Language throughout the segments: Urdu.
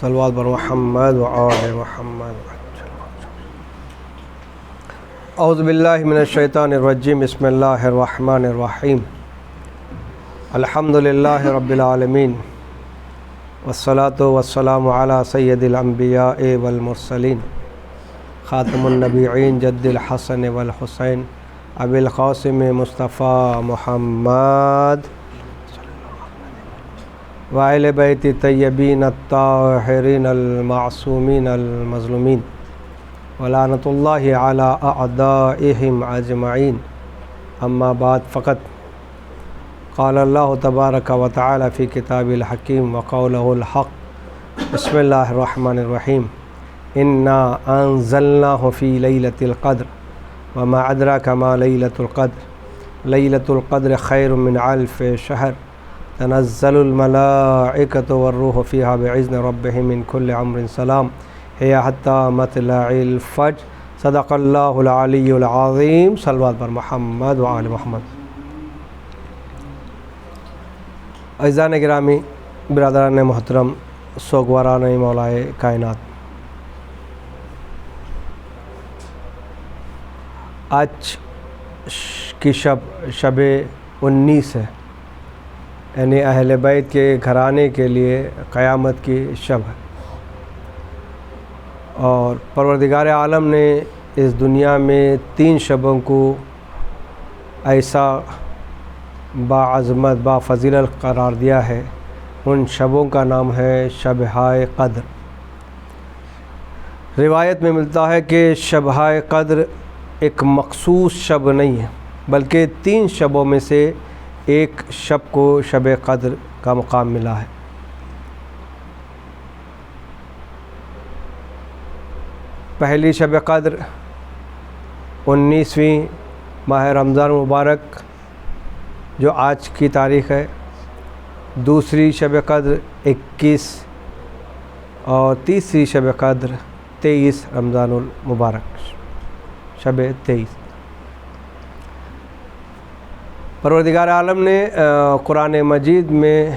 صلوات بر محمد وآل محمد. اعوذ باللہ من الشیطان الرجیم. بسم اللہ الرحمن الرحیم. الحمد للہ رب العالمین والصلاة والسلام علی سید الانبیاء والمرسلین خاتم النبیین جد الحسن والحسین ابی القاسم مصطفیٰ محمد وآل بیت طیبین الطاہرین المعصومین المظلومین ولعنۃ اللہ علی اعدائہم اجمعین. اما بعد فقط قال اللہ تبارک و تعالی فی کتاب الحکیم وقولہ الحق. بسم اللہ الرحمن الرحیم. انا انزلناہ فی لیلۃ القدر وما ادراک ما لیلۃ القدر. لیلۃ القدر خیر من الف شہر تنزل الملائکۃ والروح فیہا بعزن ربہم من کل امر سلام ہی حتی مطلع الفجر. صدق اللہ العلی العظیم. صلوات بر محمد وآل محمد. عزیزان گرامی، برادران محترم، سوگواران مولائے کائنات، آج کی شب 19 ہے، یعنی اہل بیت کے گھرانے کے لیے قیامت کی شب ہے. اور پروردگار عالم نے اس دنیا میں 3 شبوں کو ایسا باعظمت بافضیلت قرار دیا ہے. ان شبوں کا نام ہے شبہائے قدر. روایت میں ملتا ہے کہ شبہائے قدر ایک مخصوص شب نہیں ہے، بلکہ 3 شبوں میں سے ایک شب کو شب قدر کا مقام ملا ہے. پہلی شب قدر 19ویں ماہ رمضان مبارک جو آج کی تاریخ ہے. دوسری شب قدر 21 اور تیسری شب قدر 23 رمضان المبارک، شب 23. پروردگار عالم نے قرآن مجید میں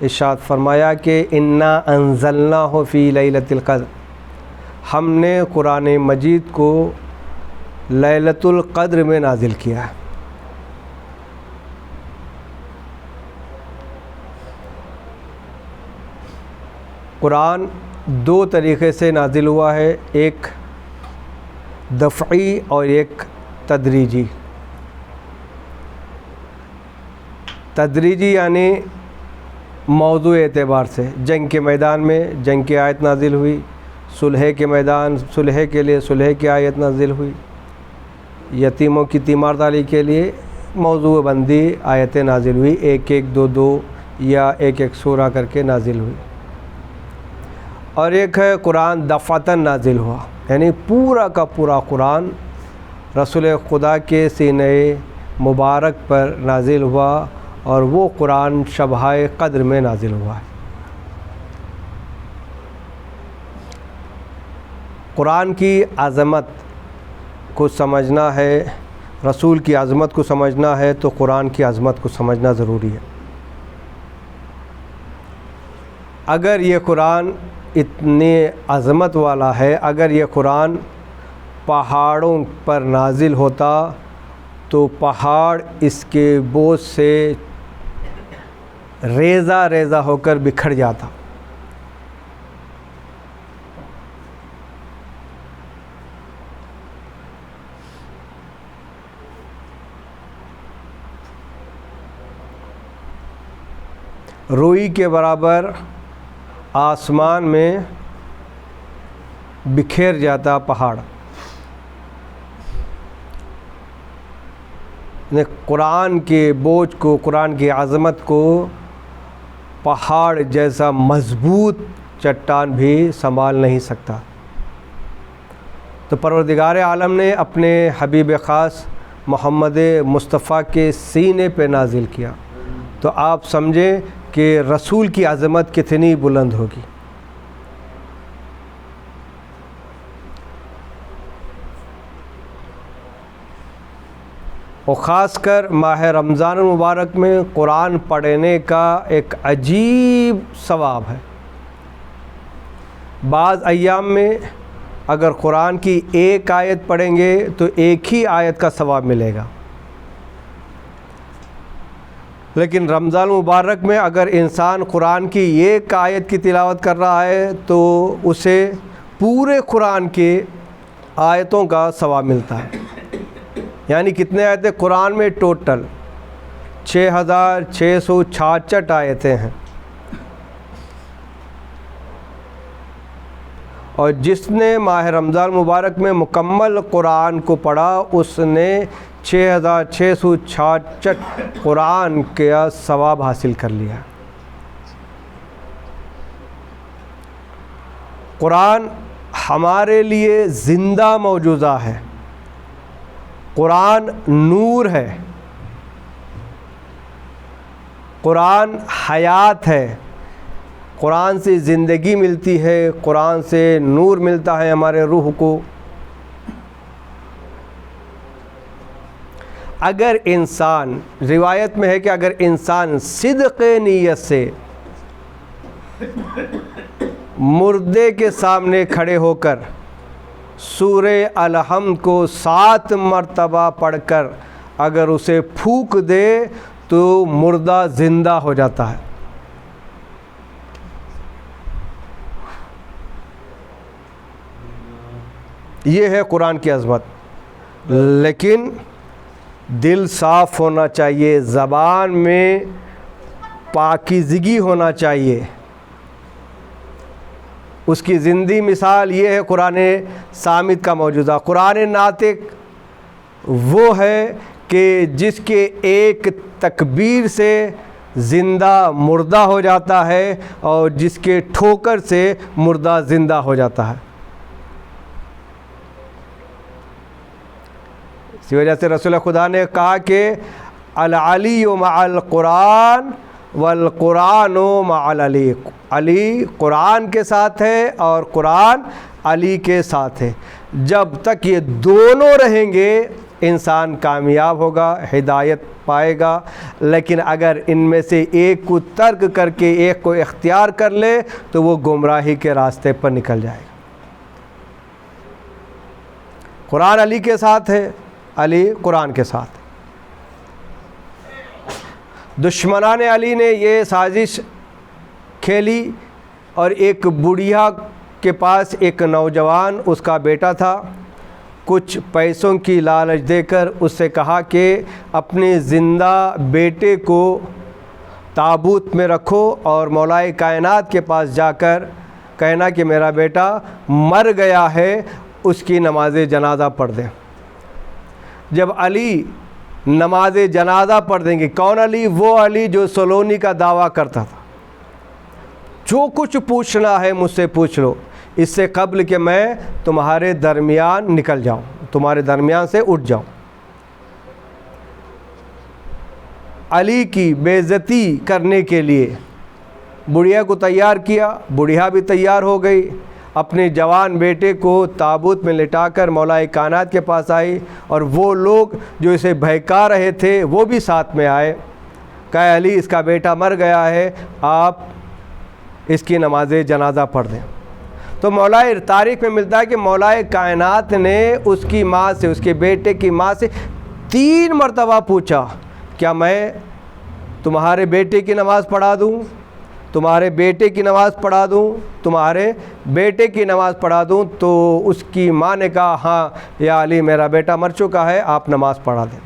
ارشاد فرمایا کہ انا انزلناہ فی لیلۃ القدر. ہم نے قرآن مجید کو لیلۃ القدر میں نازل کیا ہے. قرآن 2 طریقے سے نازل ہوا ہے، ایک دفعی اور ایک تدریجی. تدریجی یعنی موضوع اعتبار سے. جنگ کے میدان میں جنگ کی آیت نازل ہوئی، صلح کے میدان صلح کے لیے صلح کی آیت نازل ہوئی، یتیموں کی تیمارداری کے لیے موضوع بندی آیتیں نازل ہوئی، 1-1 2-2 یا 1-1 سورہ کر کے نازل ہوئی. اور ایک ہے قرآن دفعتاً نازل ہوا، یعنی پورا کا پورا قرآن رسول خدا کے سینہ مبارک پر نازل ہوا، اور وہ قرآن شبہائے قدر میں نازل ہوا ہے. قرآن کی عظمت کو سمجھنا ہے، رسول کی عظمت کو سمجھنا ہے تو قرآن کی عظمت کو سمجھنا ضروری ہے. اگر یہ قرآن اتنی عظمت والا ہے، اگر یہ قرآن پہاڑوں پر نازل ہوتا تو پہاڑ اس کے بوجھ سے ریزہ ریزہ ہو کر بکھر جاتا. روئی کے برابر آسمان میں بکھیر جاتا پہاڑ. قرآن کے بوجھ کو، قرآن کی عظمت کو پہاڑ جیسا مضبوط چٹان بھی سنبھال نہیں سکتا. تو پروردگار عالم نے اپنے حبیب خاص محمد مصطفیٰ کے سینے پہ نازل کیا. تو آپ سمجھیں کہ رسول کی عظمت کتنی بلند ہوگی. اور خاص کر ماہ رمضان المبارک میں قرآن پڑھنے کا ایک عجیب ثواب ہے. بعض ایام میں اگر قرآن کی ایک آیت پڑھیں گے تو ایک ہی آیت کا ثواب ملے گا، لیکن رمضان مبارک میں اگر انسان قرآن کی ایک آیت کی تلاوت کر رہا ہے تو اسے پورے قرآن کے آیتوں کا ثواب ملتا ہے۔ یعنی کتنے آیتیں قرآن میں؟ ٹوٹل 6666 آیتیں ہیں، اور جس نے ماہ رمضان مبارک میں مکمل قرآن کو پڑھا اس نے 6666 قرآن کا ثواب حاصل کر لیا۔ قرآن ہمارے لیے زندہ موجودہ ہے، قرآن نور ہے، قرآن حیات ہے، قرآن سے زندگی ملتی ہے، قرآن سے نور ملتا ہے ہمارے روح کو۔ اگر انسان، روایت میں ہے کہ اگر انسان صدق نیت سے مردے کے سامنے کھڑے ہو کر سورہ الحمد کو 7 مرتبہ پڑھ کر اگر اسے پھونک دے تو مردہ زندہ ہو جاتا ہے۔ یہ ہے قرآن کی عظمت، لیکن دل صاف ہونا چاہیے، زبان میں پاکیزگی ہونا چاہیے۔ اس کی زندہ مثال یہ ہے قرآن صامت کا موجودہ۔ قرآن ناطق وہ ہے کہ جس کے ایک تکبیر سے زندہ مردہ ہو جاتا ہے اور جس کے ٹھوکر سے مردہ زندہ ہو جاتا ہے۔ اسی وجہ سے رسول خدا نے کہا کہ العلی مع القرآن والقرآن مع العلی، علی قرآن کے ساتھ ہے اور قرآن علی کے ساتھ ہے۔ جب تک یہ دونوں رہیں گے انسان کامیاب ہوگا، ہدایت پائے گا، لیکن اگر ان میں سے ایک کو ترک کر کے ایک کو اختیار کر لے تو وہ گمراہی کے راستے پر نکل جائے گا۔ قرآن علی کے ساتھ ہے، علی قرآن کے ساتھ۔ دشمنان علی نے یہ سازش کھیلی اور ایک بڑھیا کے پاس ایک نوجوان، اس کا بیٹا تھا، کچھ پیسوں کی لالچ دے کر اس سے کہا کہ اپنے زندہ بیٹے کو تابوت میں رکھو اور مولا کائنات کے پاس جا کر کہنا کہ میرا بیٹا مر گیا ہے، اس کی نماز جنازہ پڑھ دیں۔ جب علی نماز جنازہ پڑھ دیں گے، کون علی؟ وہ علی جو سلونی کا دعویٰ کرتا تھا، جو کچھ پوچھنا ہے مجھ سے پوچھ لو، اس سے قبل کہ میں تمہارے درمیان نکل جاؤں، تمہارے درمیان سے اٹھ جاؤں۔ علی کی بے عزتی کرنے کے لیے بڑھیا کو تیار کیا، بڑھیا بھی تیار ہو گئی، اپنے جوان بیٹے کو تابوت میں لٹا کر مولا کائنات کے پاس آئی، اور وہ لوگ جو اسے بہکا رہے تھے وہ بھی ساتھ میں آئے۔ کہا علی اس کا بیٹا مر گیا ہے، آپ اس کی نماز جنازہ پڑھ دیں۔ تو مولا تاریخ میں ملتا ہے کہ مولا کائنات نے اس کی ماں سے، اس کے بیٹے کی ماں سے 3 مرتبہ پوچھا، کیا میں تمہارے بیٹے کی نماز پڑھا دوں، تمہارے بیٹے کی نماز پڑھا دوں، تمہارے بیٹے کی نماز پڑھا دوں؟ تو اس کی ماں نے کہا ہاں یا علی میرا بیٹا مر چکا ہے، آپ نماز پڑھا دیں۔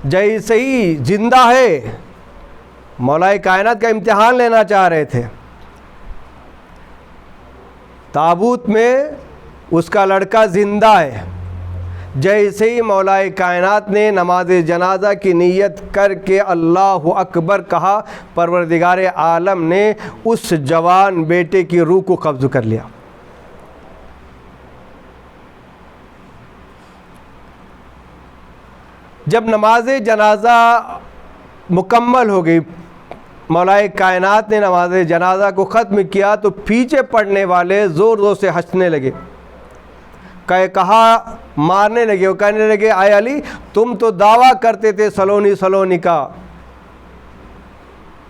جیسے ہی زندہ ہے، مولا کائنات کا امتحان لینا چاہ رہے تھے، تابوت میں اس کا لڑکا زندہ ہے، جیسے ہی مولا کائنات نے نماز جنازہ کی نیت کر کے اللہ اکبر کہا، پروردگار عالم نے اس جوان بیٹے کی روح کو قبض کر لیا۔ جب نماز جنازہ مکمل ہو گئی، مولا کائنات نے نماز جنازہ کو ختم کیا تو پیچھے پڑنے والے زور زور سے ہنسنے لگے، کہا مارنے لگے، وہ کہنے لگے اے علی تم تو دعویٰ کرتے تھے سلونی کا،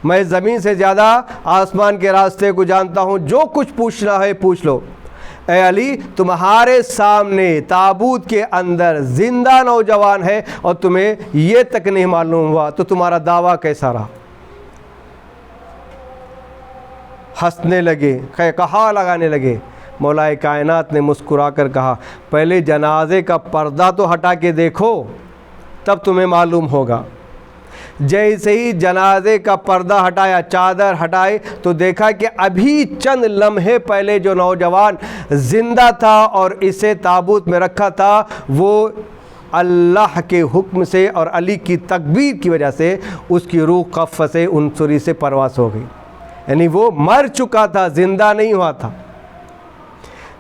میں زمین سے زیادہ آسمان کے راستے کو جانتا ہوں، جو کچھ پوچھنا ہے پوچھ لو۔ اے علی، تمہارے سامنے تابوت کے اندر زندہ نوجوان ہے اور تمہیں یہ تک نہیں معلوم ہوا، تو تمہارا دعویٰ کیسا رہا؟ ہنسنے لگے، کہا لگانے لگے۔ مولا کائنات نے مسکرا کر کہا، پہلے جنازے کا پردہ تو ہٹا کے دیکھو، تب تمہیں معلوم ہوگا۔ جیسے ہی جنازے کا پردہ ہٹایا، چادر ہٹائی، تو دیکھا کہ ابھی چند لمحے پہلے جو نوجوان زندہ تھا اور اسے تابوت میں رکھا تھا، وہ اللہ کے حکم سے اور علی کی تکبیر کی وجہ سے اس کی روح قفس عنصری سے پرواز ہو گئی، یعنی وہ مر چکا تھا، زندہ نہیں ہوا تھا۔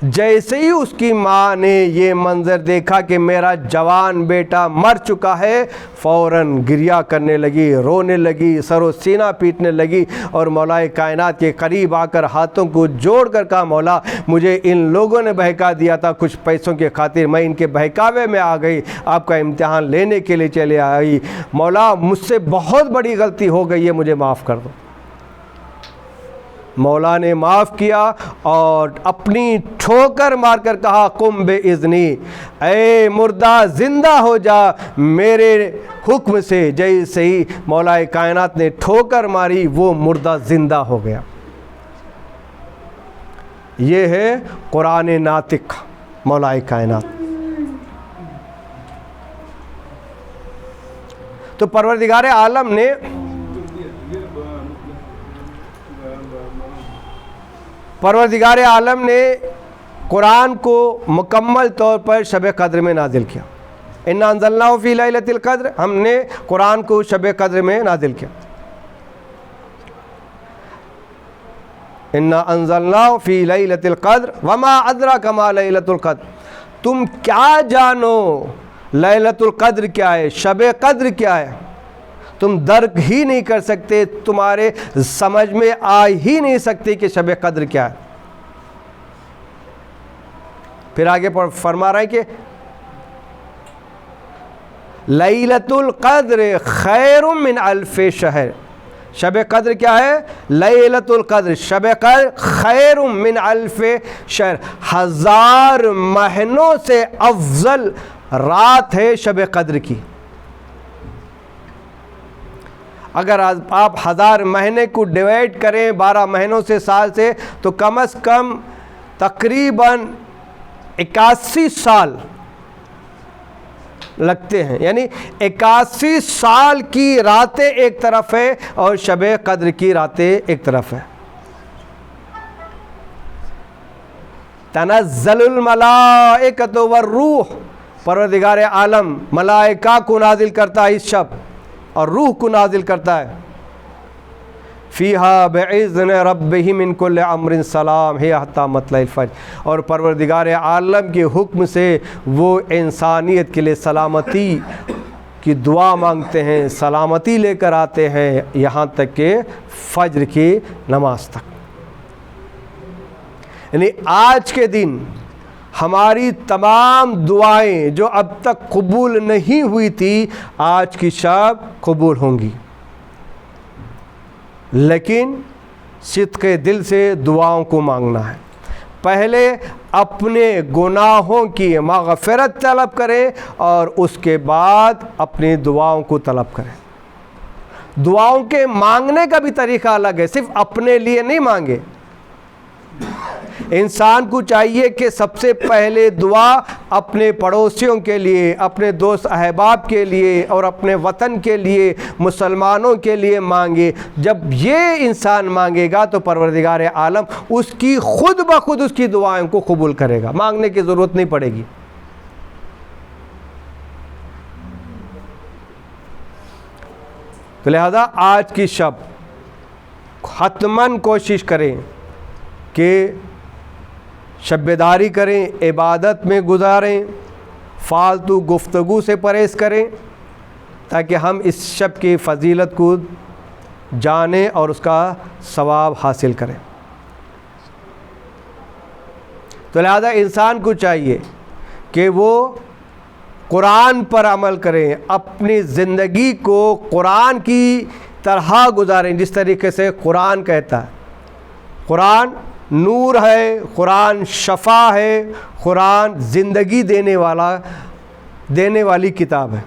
جیسے ہی اس کی ماں نے یہ منظر دیکھا کہ میرا جوان بیٹا مر چکا ہے، فوراً گریہ کرنے لگی، رونے لگی، سر و سینہ پیٹنے لگی، اور مولا کائنات کے قریب آ کر ہاتھوں کو جوڑ کر کہا، مولا مجھے ان لوگوں نے بہکا دیا تھا کچھ پیسوں کے خاطر، میں ان کے بہکاوے میں آ گئی، آپ کا امتحان لینے کے لیے چلے آئی، مولا مجھ سے بہت بڑی غلطی ہو گئی ہے، مجھے معاف کر دو۔ مولا نے معاف کیا اور اپنی ٹھوکر مار کر کہا، قم باذنی، اے مردہ زندہ ہو جا میرے حکم سے۔ جیسے ہی مولا کائنات نے ٹھوکر ماری، وہ مردہ زندہ ہو گیا۔ یہ ہے قرآن ناطق مولا کائنات۔ تو پروردگار عالم نے قرآن کو مکمل طور پر شب قدر میں نازل کیا۔ اِنَّا أَنزَلْنَاهُ فِي لَيْلَةِ الْقَدْرِ، ہم نے قرآن کو شب قدر میں نازل کیا۔ اِنَّا أَنزَلْنَاهُ فِي لَيْلَةِ الْقَدْرِ وَمَا أَدْرَاكَ مَا لَيْلَةُ الْقَدْرِ، تم کیا جانو لیلۃ القدر کیا ہے، شب قدر کیا ہے، تم درک ہی نہیں کر سکتے، تمہارے سمجھ میں آ ہی نہیں سکتے کہ شب قدر کیا ہے۔ پھر آگے فرما رہے ہیں کہ لیلۃ القدر خیر من الف شہر، شب قدر کیا ہے؟ لیلۃ القدر، شب قدر خیر من الف شہر، 1000 مہینوں سے افضل رات ہے شب قدر کی۔ اگر آپ 1000 مہینے کو ڈیوائڈ کریں 12 مہینوں سے، سال سے، تو کم از کم تقریباً 81 سال لگتے ہیں، یعنی 81 سال کی راتیں ایک طرف ہے اور شب قدر کی راتیں ایک طرف ہے۔ تنزل الملائکۃ والروح، پروردگار عالم ملائکہ کو نازل کرتا ہے اس شب اور روح کو نازل کرتا ہے۔ فیہا بِإِذْنِ رَبِّهِم مِّن كُلِّ أَمْرٍ سلام ہے حتی مطلع الفجر، اور پروردگار عالم کے حکم سے وہ انسانیت کے لیے سلامتی کی دعا مانگتے ہیں، سلامتی لے کر آتے ہیں یہاں تک کہ فجر کی نماز تک۔ یعنی آج کے دن ہماری تمام دعائیں جو اب تک قبول نہیں ہوئی تھی، آج کی شب قبول ہوں گی، لیکن صدق دل سے دعاؤں کو مانگنا ہے۔ پہلے اپنے گناہوں کی مغفرت طلب کریں اور اس کے بعد اپنی دعاؤں کو طلب کریں۔ دعاؤں کے مانگنے کا بھی طریقہ الگ ہے، صرف اپنے لیے نہیں مانگے۔ انسان کو چاہیے کہ سب سے پہلے دعا اپنے پڑوسیوں کے لیے، اپنے دوست احباب کے لیے اور اپنے وطن کے لیے، مسلمانوں کے لیے مانگے۔ جب یہ انسان مانگے گا تو پروردگار عالم اس کی خود بخود اس کی دعائیں کو قبول کرے گا، مانگنے کی ضرورت نہیں پڑے گی۔ تو لہذا آج کی شب حتماً کوشش کریں کہ شب بیداری کریں، عبادت میں گزاریں، فالتو گفتگو سے پرہیز کریں، تاکہ ہم اس شب کی فضیلت کو جانیں اور اس کا ثواب حاصل کریں۔ تو لہذا انسان کو چاہیے کہ وہ قرآن پر عمل کریں، اپنی زندگی کو قرآن کی طرح گزاریں جس طریقے سے قرآن کہتا ہے۔ قرآن نور ہے، قرآن شفا ہے، قرآن زندگی دینے والی کتاب ہے۔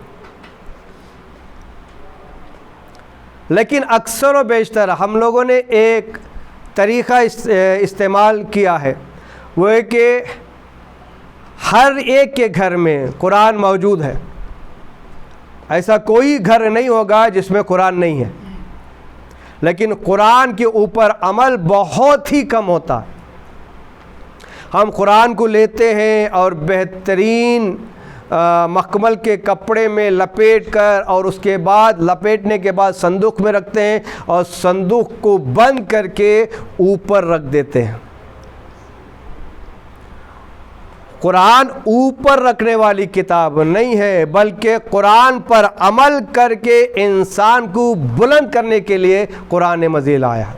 لیکن اکثر و بیشتر ہم لوگوں نے ایک طریقہ استعمال کیا ہے، وہ ہے کہ ہر ایک کے گھر میں قرآن موجود ہے، ایسا کوئی گھر نہیں ہوگا جس میں قرآن نہیں ہے، لیکن قرآن کے اوپر عمل بہت ہی کم ہوتا ہے۔ ہم قرآن کو لیتے ہیں اور بہترین مخمل کے کپڑے میں لپیٹ کر، اور اس کے بعد لپیٹنے کے بعد صندوق میں رکھتے ہیں اور صندوق کو بند کر کے اوپر رکھ دیتے ہیں۔ قرآن اوپر رکھنے والی کتاب نہیں ہے، بلکہ قرآن پر عمل کر کے انسان کو بلند کرنے کے لیے قرآن مجید آیا۔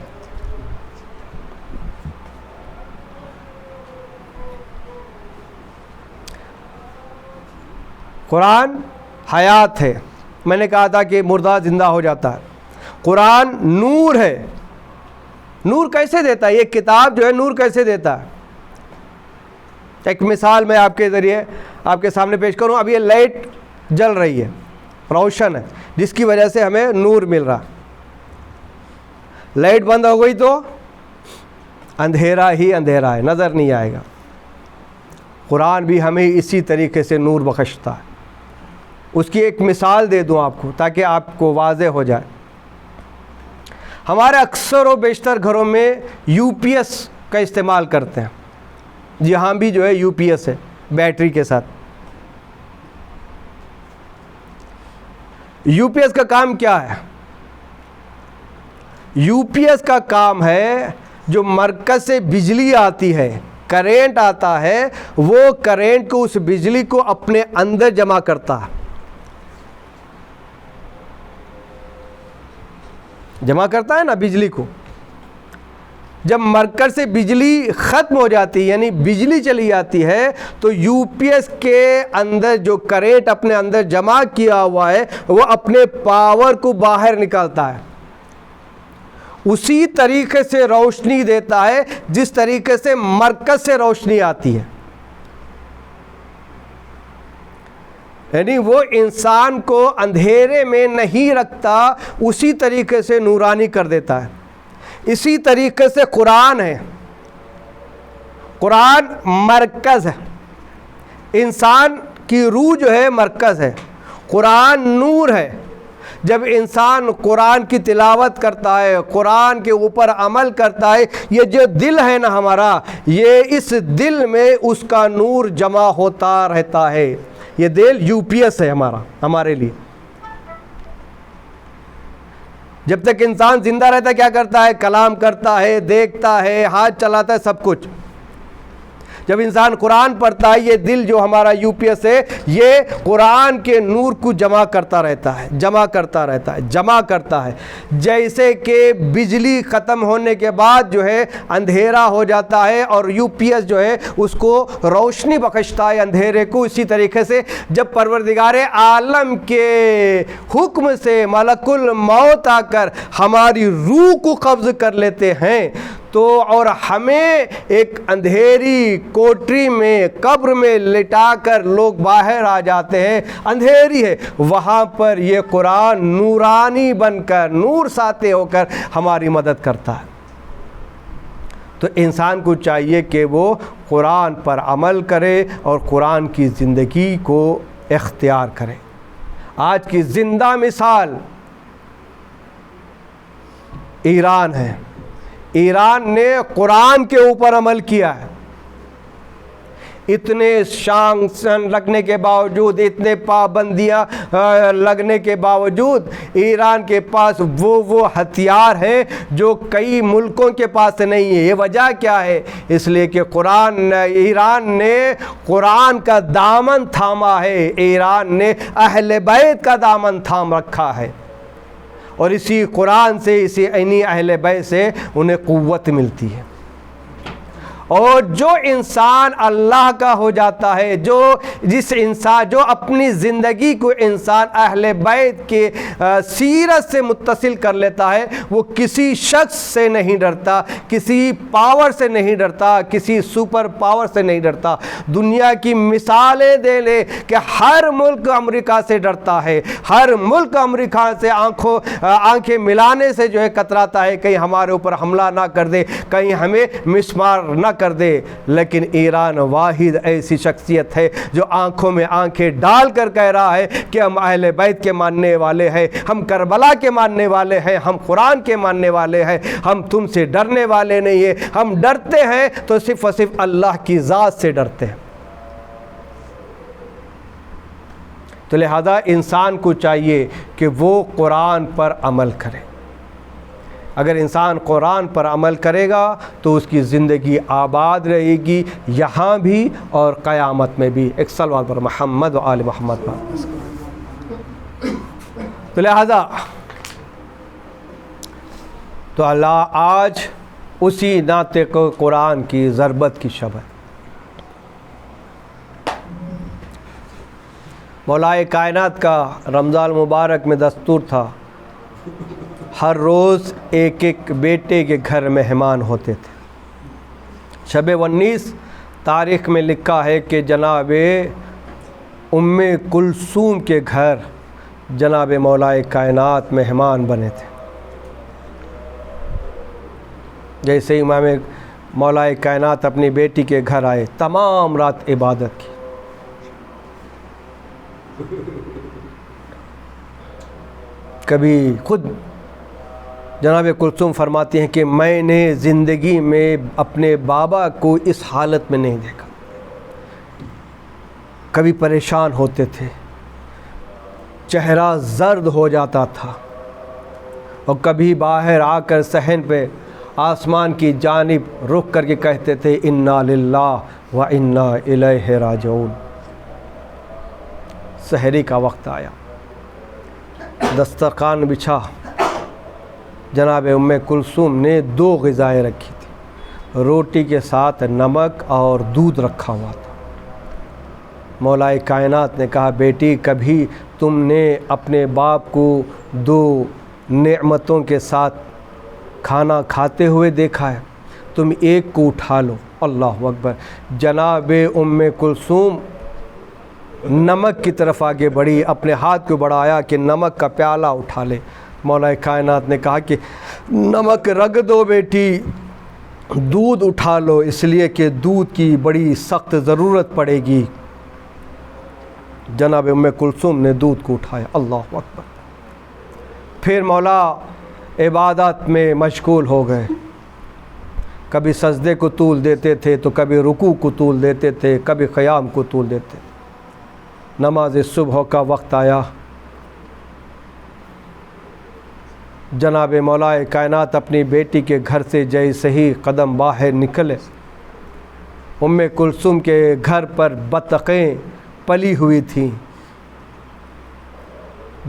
قرآن حیات ہے، میں نے کہا تھا کہ مردہ زندہ ہو جاتا ہے۔ قرآن نور ہے، نور کیسے دیتا ہے؟ یہ کتاب جو ہے نور کیسے دیتا ہے؟ ایک مثال میں آپ کے ذریعے آپ کے سامنے پیش کروں۔ اب یہ لائٹ جل رہی ہے، روشن ہے، جس کی وجہ سے ہمیں نور مل رہا۔ لائٹ بند ہو گئی تو اندھیرا ہی اندھیرا ہے، نظر نہیں آئے گا۔ قرآن بھی ہمیں اسی طریقے سے نور بخشتا ہے۔ اس کی ایک مثال دے دوں آپ کو تاکہ آپ کو واضح ہو جائے۔ ہمارے اکثر و بیشتر گھروں میں یو پی ایس کا استعمال کرتے ہیں، جہاں بھی جو ہے یو پی ایس ہے بیٹری کے ساتھ۔ یو پی ایس کا کام کیا ہے؟ یو پی ایس کا کام ہے جو مرکز سے بجلی آتی ہے، کرنٹ آتا ہے، وہ کرنٹ کو، اس بجلی کو اپنے اندر جمع کرتا ہے، جمع کرتا ہے نا بجلی کو۔ جب مرکز سے بجلی ختم ہو جاتی ہے، یعنی بجلی چلی جاتی ہے، تو یو پی ایس کے اندر جو کرنٹ اپنے اندر جمع کیا ہوا ہے وہ اپنے پاور کو باہر نکالتا ہے، اسی طریقے سے روشنی دیتا ہے جس طریقے سے مرکز سے روشنی آتی ہے۔ یعنی وہ انسان کو اندھیرے میں نہیں رکھتا، اسی طریقے سے نورانی کر دیتا ہے۔ اسی طریقے سے قرآن ہے، قرآن مرکز ہے، انسان کی روح جو ہے مرکز ہے، قرآن نور ہے۔ جب انسان قرآن کی تلاوت کرتا ہے، قرآن کے اوپر عمل کرتا ہے، یہ جو دل ہے نا ہمارا، یہ اس دل میں اس کا نور جمع ہوتا رہتا ہے۔ یہ دل یو پی ایس ہے ہمارے لیے۔ جب تک انسان زندہ رہتا ہے کیا کرتا ہے؟ کلام کرتا ہے، دیکھتا ہے، ہاتھ چلاتا ہے، سب کچھ۔ جب انسان قرآن پڑھتا ہے، یہ دل جو ہمارا یو پی ایس ہے، یہ قرآن کے نور کو جمع کرتا رہتا ہے، جمع کرتا رہتا ہے، جمع کرتا ہے۔ جیسے کہ بجلی ختم ہونے کے بعد جو ہے اندھیرا ہو جاتا ہے اور یو پی ایس جو ہے اس کو روشنی بخشتا ہے اندھیرے کو، اسی طریقے سے جب پروردگار عالم کے حکم سے ملک الموت آ کر ہماری روح کو قبض کر لیتے ہیں تو، اور ہمیں ایک اندھیری کوٹری میں، قبر میں لٹا کر لوگ باہر آ جاتے ہیں، اندھیری ہے، وہاں پر یہ قرآن نورانی بن کر، نور ساتے ہو کر ہماری مدد کرتا ہے۔ تو انسان کو چاہیے کہ وہ قرآن پر عمل کرے اور قرآن کی زندگی کو اختیار کرے۔ آج کی زندہ مثال ایران ہے۔ ایران نے قرآن کے اوپر عمل کیا ہے، اتنے سانکشن لگنے کے باوجود، اتنے پابندیاں لگنے کے باوجود ایران کے پاس وہ ہتھیار ہیں جو کئی ملکوں کے پاس نہیں ہے۔ یہ وجہ کیا ہے؟ اس لیے کہ ایران نے قرآن کا دامن تھاما ہے، ایران نے اہل بیت کا دامن تھام رکھا ہے، اور اسی قرآن سے، انہی اہل بیت سے انہیں قوت ملتی ہے۔ اور جو انسان اللہ کا ہو جاتا ہے، جو اپنی زندگی کو انسان اہل بیت کے سیرت سے متصل کر لیتا ہے، وہ کسی شخص سے نہیں ڈرتا، کسی پاور سے نہیں ڈرتا، کسی سپر پاور سے نہیں ڈرتا۔ دنیا کی مثالیں دے لے کہ ہر ملک امریکہ سے ڈرتا ہے، ہر ملک امریکہ سے آنکھیں ملانے سے جو ہے کتراتا ہے، کہیں ہمارے اوپر حملہ نہ کر دے، کہیں ہمیں مسمار نہ کر دے۔ لیکن ایران واحد ایسی شخصیت ہے جو آنکھوں میں آنکھیں ڈال کر کہہ رہا ہے کہ ہم اہل بیت کے ماننے والے ہیں، ہم کربلا کے ماننے والے ہیں، ہم قرآن کے ماننے والے ہیں، ہم تم سے ڈرنے والے نہیں ہیں، ہم ڈرتے ہیں تو صرف اور صرف اللہ کی ذات سے ڈرتے ہیں۔ تو لہذا انسان کو چاہیے کہ وہ قرآن پر عمل کرے۔ اگر انسان قرآن پر عمل کرے گا تو اس کی زندگی آباد رہے گی، یہاں بھی اور قیامت میں بھی۔ ایک صلوات پر محمد و آل محمد پر۔ تو لہذا تو اللہ آج اسی ناطق قرآن کی ضربت کی شب ہے۔ مولا کائنات کا رمضان مبارک میں دستور تھا، ہر روز ایک ایک بیٹے کے گھر مہمان ہوتے تھے۔ شب 19 تاریخ میں لکھا ہے کہ جناب ام کلثوم کے گھر جناب مولا کائنات مہمان بنے تھے۔ جیسے امام مولا کائنات اپنی بیٹی کے گھر آئے، تمام رات عبادت کی۔ کبھی خود جناب کلثوم فرماتی ہیں کہ میں نے زندگی میں اپنے بابا کو اس حالت میں نہیں دیکھا۔ کبھی پریشان ہوتے تھے، چہرہ زرد ہو جاتا تھا، اور کبھی باہر آ کر صحن پہ آسمان کی جانب رخ کر کے کہتے تھے انا للہ و انا الیہ راجعون۔ سحری کا وقت آیا، دسترخوان بچھا، جناب ام کلثوم نے 2 غذائیں رکھی تھی، روٹی کے ساتھ نمک اور دودھ رکھا ہوا تھا۔ مولا کائنات نے کہا بیٹی کبھی تم نے اپنے باپ کو 2 نعمتوں کے ساتھ کھانا کھاتے ہوئے دیکھا ہے؟ تم ایک کو اٹھا لو۔ اللہ اکبر۔ جناب ام کلثوم نمک کی طرف آگے بڑھی، اپنے ہاتھ کو بڑھایا کہ نمک کا پیالہ اٹھا لے۔ مولا کائنات نے کہا کہ نمک رکھ دو بیٹی، دودھ اٹھا لو، اس لیے کہ دودھ کی بڑی سخت ضرورت پڑے گی۔ جناب ام کلثوم نے دودھ کو اٹھایا۔ اللہ اکبر۔ پھر مولا عبادت میں مشغول ہو گئے، کبھی سجدے کو طول دیتے تھے تو کبھی رکوع کو طول دیتے تھے، کبھی قیام کو طول دیتے تھے۔ نماز صبح کا وقت آیا، جناب مولا کائنات اپنی بیٹی کے گھر سے جیسے ہی قدم باہر نکلے، ام کلثوم کے گھر پر بطخیں پلی ہوئی تھیں۔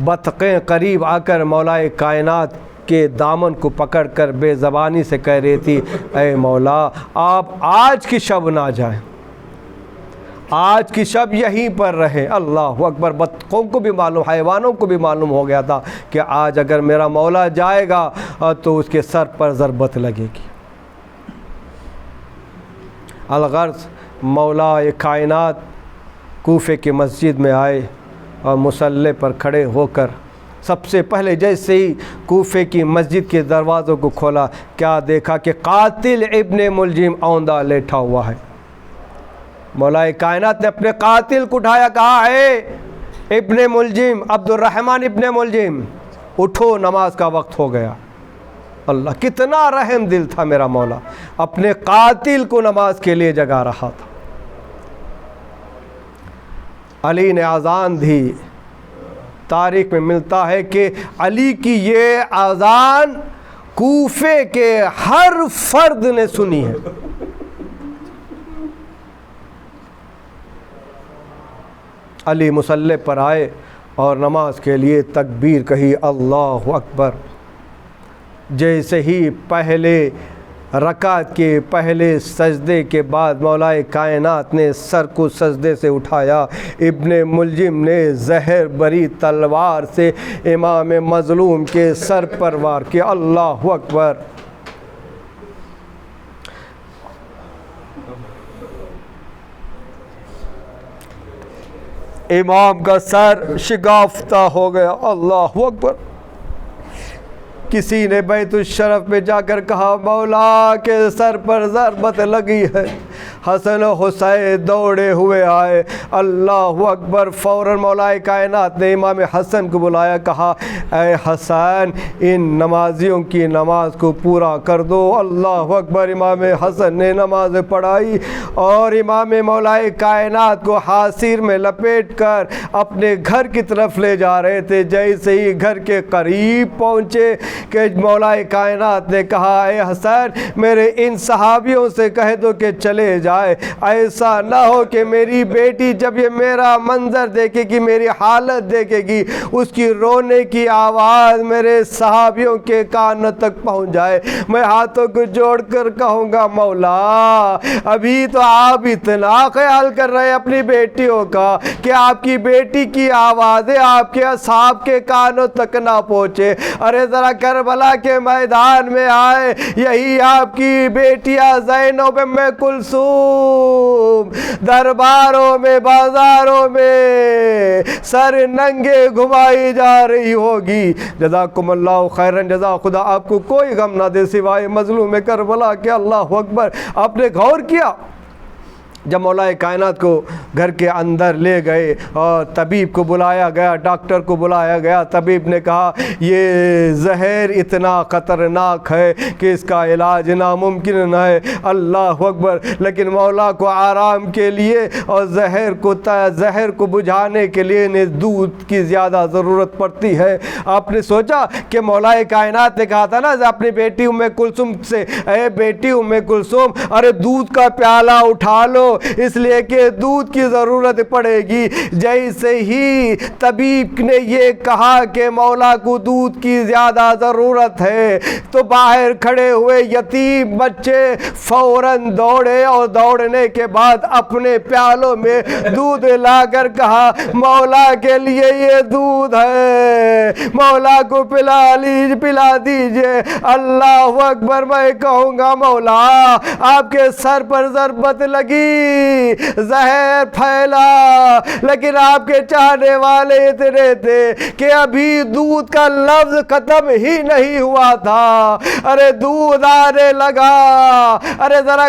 بطخیں قریب آ کر مولا کائنات کے دامن کو پکڑ کر بے زبانی سے کہہ رہی تھی اے مولا آپ آج کی شب نہ جائیں، آج کی شب یہیں پر رہیں۔ اللہ اکبر۔ بطخوں کو بھی معلوم، حیوانوں کو بھی معلوم ہو گیا تھا کہ آج اگر میرا مولا جائے گا تو اس کے سر پر ضربت لگے گی۔ الغرض مولا کائنات کوفے کی مسجد میں آئے اور مصلی پر کھڑے ہو کر سب سے پہلے جیسے ہی کوفے کی مسجد کے دروازوں کو کھولا، کیا دیکھا کہ قاتل ابن ملجم اوندا لیٹا ہوا ہے۔ مولا کائنات نے اپنے قاتل کو اٹھایا، کہا ہے ابن ملجم، عبد الرحمن ابن ملجم اٹھو، نماز کا وقت ہو گیا۔ اللہ کتنا رحم دل تھا میرا مولا، اپنے قاتل کو نماز کے لیے جگا رہا تھا۔ علی نے اذان دی، تاریخ میں ملتا ہے کہ علی کی یہ اذان کوفے کے ہر فرد نے سنی ہے۔ علی مصلی پر آئے اور نماز کے لیے تکبیر کہی، اللہ اکبر۔ جیسے ہی پہلے رکعت کے پہلے سجدے کے بعد مولا کائنات نے سر کو سجدے سے اٹھایا، ابن ملجم نے زہر بری تلوار سے امام مظلوم کے سر پر وار کیا۔ اللہ اکبر۔ امام کا سر شگافتہ ہو گیا۔ اللہ اکبر۔ کسی نے بیت الشرف میں جا کر کہا مولا کے سر پر ضربت لگی ہے۔ حسن و حسین دوڑے ہوئے آئے۔ اللہ اکبر۔ فوراً مولا کائنات نے امام حسن کو بلایا، کہا اے حسن ان نمازیوں کی نماز کو پورا کر دو۔ اللہ اکبر۔ امام حسن نے نماز پڑھائی اور امام مولا کائنات کو حاصیر میں لپیٹ کر اپنے گھر کی طرف لے جا رہے تھے۔ جیسے ہی گھر کے قریب پہنچے کہ مولا کائنات نے کہا اے حسن میرے ان صحابیوں سے کہہ دو کہ چلے جائے، ایسا نہ ہو کہ میری بیٹی جب یہ میرا منظر دیکھے گی، میری حالت دیکھے گی، اس کی رونے کی آواز میرے صحابیوں کے کانوں تک پہنچ جائے۔ میں ہاتھوں کو جوڑ کر کہوں گا مولا ابھی تو آپ اتنا خیال کر رہے ہیں اپنی بیٹیوں کا کہ آپ کی بیٹی کی آوازیں آپ کے اصحاب کے کانوں تک نہ پہنچے۔ ارے ذرا کربلا کے میدان میں آئے، یہی آپ کی بیٹیاں زینب میں کلثوم درباروں میں بازاروں میں سر ننگے گھمائی جا رہی ہوگی۔ جزاکم اللہ خیرن جزا۔ خدا آپ کو کوئی غم نہ دے سوائے مظلوم کربلا کے۔ اللہ اکبر۔ آپ نے غور کیا جب مولا کائنات کو گھر کے اندر لے گئے اور طبیب کو بلایا گیا، ڈاکٹر کو بلایا گیا، طبیب نے کہا یہ زہر اتنا خطرناک ہے کہ اس کا علاج ناممکن ہے۔ اللہ اکبر۔ لیکن مولا کو آرام کے لیے اور زہر کو بجھانے کے لیے دودھ کی زیادہ ضرورت پڑتی ہے۔ آپ نے سوچا کہ مولا کائنات نے کہا تھا نا اپنی بیٹی ام کلثوم سے اے بیٹی ام کلثوم ارے دودھ کا پیالہ اٹھا لو اس لیے کہ دودھ کی ضرورت پڑے گی۔ جیسے ہی طبیب نے یہ کہا کہ مولا کو دودھ کی زیادہ ضرورت ہے تو باہر کھڑے ہوئے یتیم بچے فوراً دوڑے اور دوڑنے کے بعد اپنے پیالوں میں دودھ لا کر کہا مولا کے لیے یہ دودھ ہے، مولا کو پلا دیجئے۔ اللہ اکبر۔ میں کہوں گا مولا آپ کے سر پر ضربت لگی، زہر پھیلا، لیکن آپ کے چاہنے والے اتنے تھے کہ ابھی دودھ کا لفظ ختم ہی نہیں ہوا تھا، ارے دودھ آنے لگا۔ ارے ذرا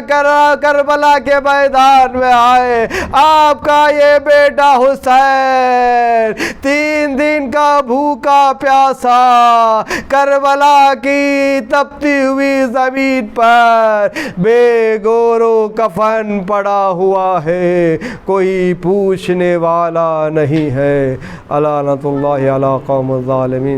کربلا کے میدان میں آئے، آپ کا یہ بیٹا حسین 3 دن کا بھوکا پیاسا کربلا کی تپتی ہوئی زمین پر بے گور و کفن پڑا ہوا ہے، کوئی پوچھنے والا نہیں ہے۔ لعنت اللہ علی قوم الظالمین۔